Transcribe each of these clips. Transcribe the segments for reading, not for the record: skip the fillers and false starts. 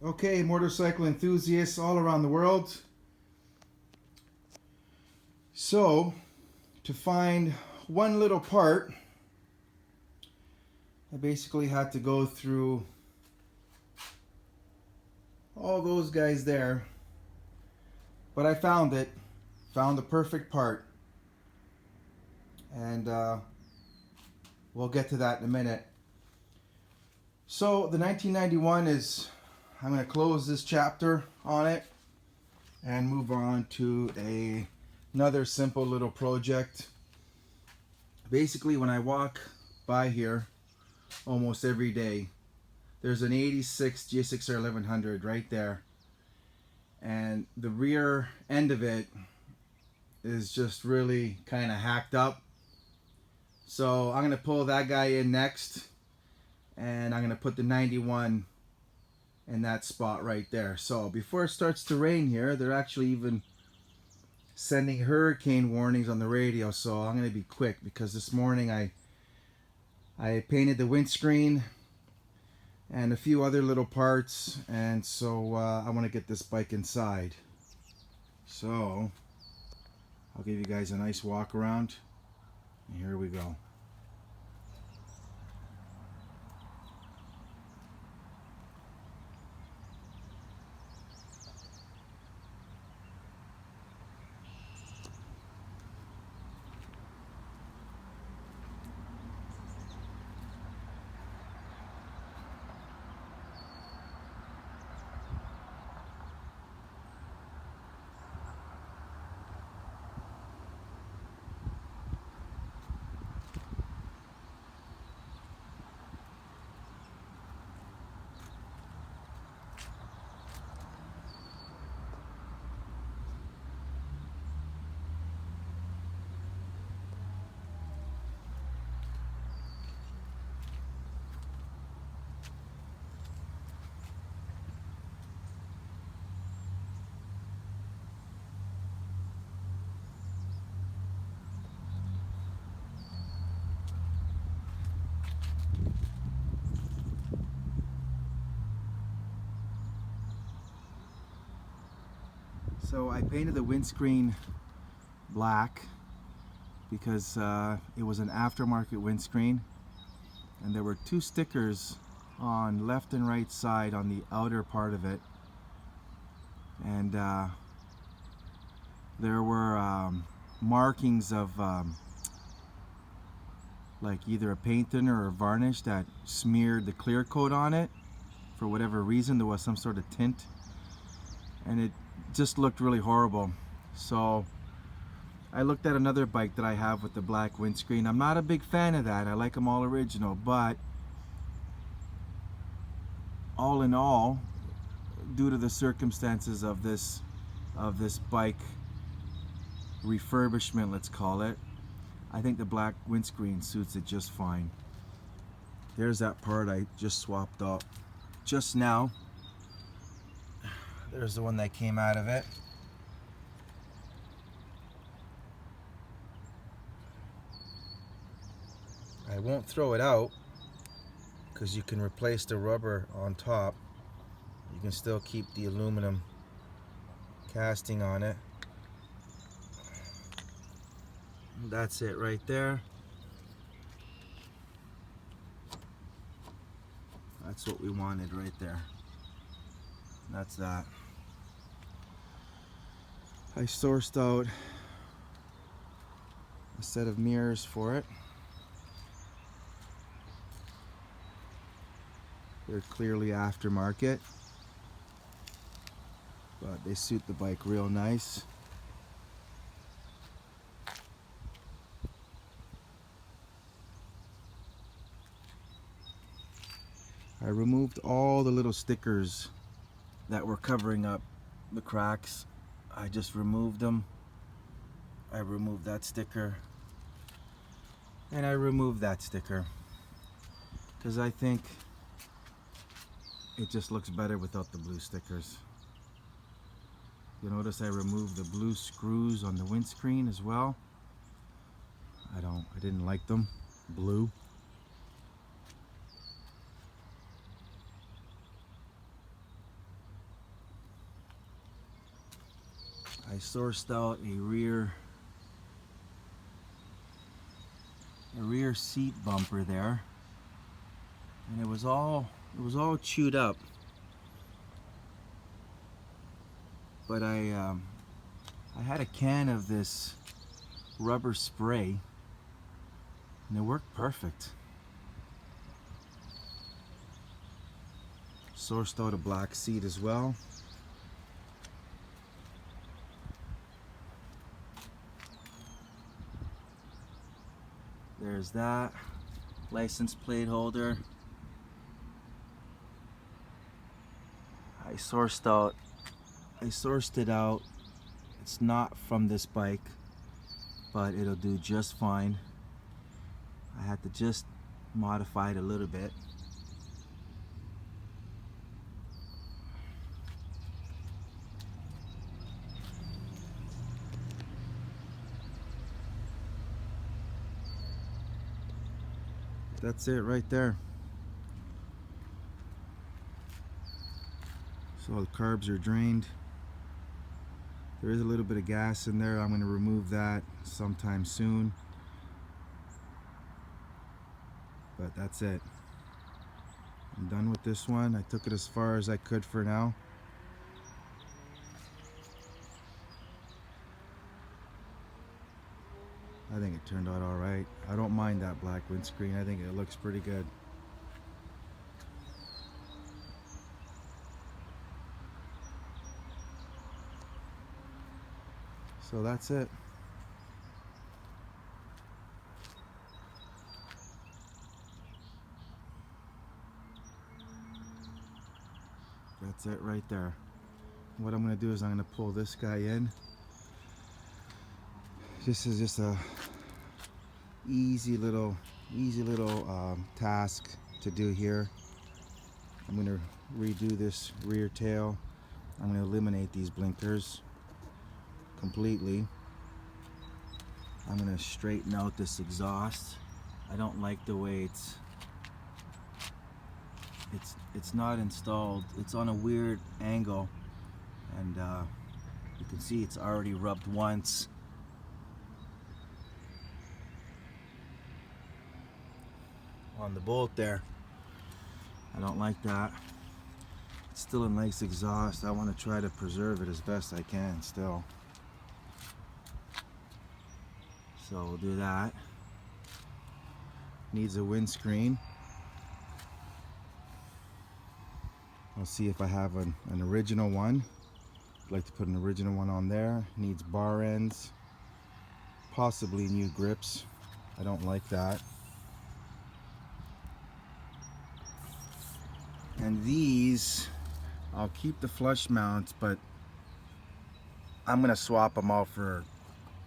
Okay, motorcycle enthusiasts all around the world. So, to find one little part, I basically had to go through all those guys there. But I found it. Found the perfect part. And we'll get to that in a minute. So, the 1991 is, I'm going to close this chapter on it and move on to another simple little project. Basically, when I walk by here almost every day, there's an 86 GSXR1100 right there, and the rear end of it is just really kind of hacked up. So I'm gonna pull that guy in next, and I'm gonna put the 91 in that spot right there. So before it starts to rain here, they're actually even sending hurricane warnings on the radio, so I'm gonna be quick because this morning I painted the windscreen and a few other little parts, and so I want to get this bike inside. So I'll give you guys a nice walk around, and here we go. So I painted the windscreen black because it was an aftermarket windscreen, and there were two stickers on left and right side on the outer part of it, and there were markings of like either a paint thinner or a varnish that smeared the clear coat on it. For whatever reason, there was some sort of tint, and it just looked really horrible. So I looked at another bike that I have with the black windscreen. I'm not a big fan of that. I like them all original, but all in all, due to the circumstances of this bike refurbishment, let's call it, I think the black windscreen suits it just fine. There's that part I just swapped out just now. There's the one that came out of it. I won't throw it out because you can replace the rubber on top. You can still keep the aluminum casting on it. That's it right there. That's what we wanted right there. That's that. I sourced out a set of mirrors for it. They're clearly aftermarket, but they suit the bike real nice. I removed all the little stickers that were covering up the cracks. I just removed them. I removed that sticker, and I removed that sticker because I think it just looks better without the blue stickers. You notice I removed the blue screws on the windscreen as well. I didn't like them blue. I sourced out a rear seat bumper there, and it was all chewed up. But I had a can of this rubber spray, and it worked perfect. Sourced out a black seat as well. There's that license plate holder. I sourced it out. It's not from this bike, but it'll do just fine. I had to just modify it a little bit. That's it right there. So the carbs are drained. There is a little bit of gas in there. I'm going to remove that sometime soon. But that's it. I'm done with this one. I took it as far as I could for now. I think it turned out all right. I don't mind that black windscreen. I think it looks pretty good. So that's it. That's it right there. What I'm going to do is I'm going to pull this guy in. This is just a easy little task to do here. I'm going to redo this rear tail. I'm going to eliminate these blinkers completely. I'm going to straighten out this exhaust. I don't like the way it's not installed. It's on a weird angle, and you can see it's already rubbed once. On the bolt there. I don't like that. It's still a nice exhaust. I want to try to preserve it as best I can still. So we'll do that. Needs a windscreen. I'll see if I have an original one. I'd like to put an original one on there. Needs bar ends. Possibly new grips. I don't like that. And these, I'll keep the flush mounts, but I'm gonna swap them out for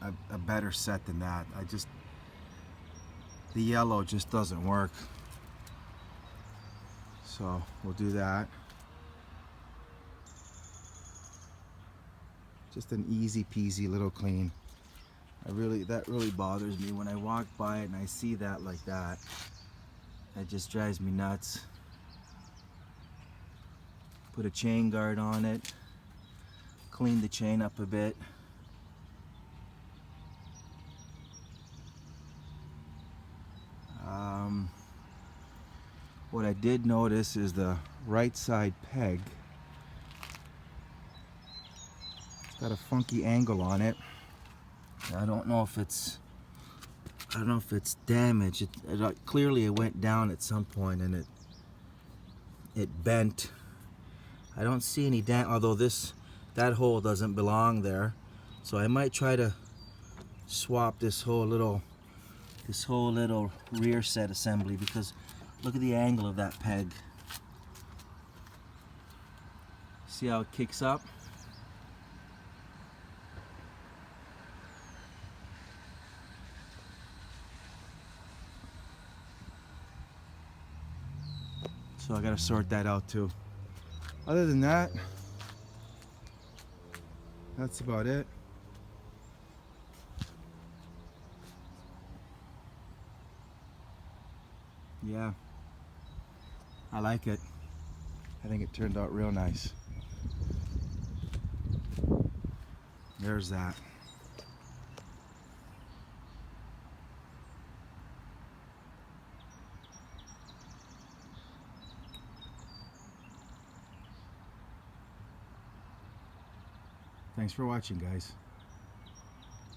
a better set than that. The yellow just doesn't work. So we'll do that. Just an easy peasy little clean. That really bothers me when I walk by it and I see that like that. It just drives me nuts. Put a chain guard on it, clean the chain up a bit. What I did notice is the right side peg. It's got a funky angle on it. I don't know if it's damaged. Clearly it went down at some point and it bent. I don't see any damage, although that hole doesn't belong there. So I might try to swap this whole little rear set assembly, because look at the angle of that peg. See how it kicks up? So I gotta sort that out too. Other than that, that's about it. Yeah, I like it. I think it turned out real nice. There's that. Thanks for watching, guys.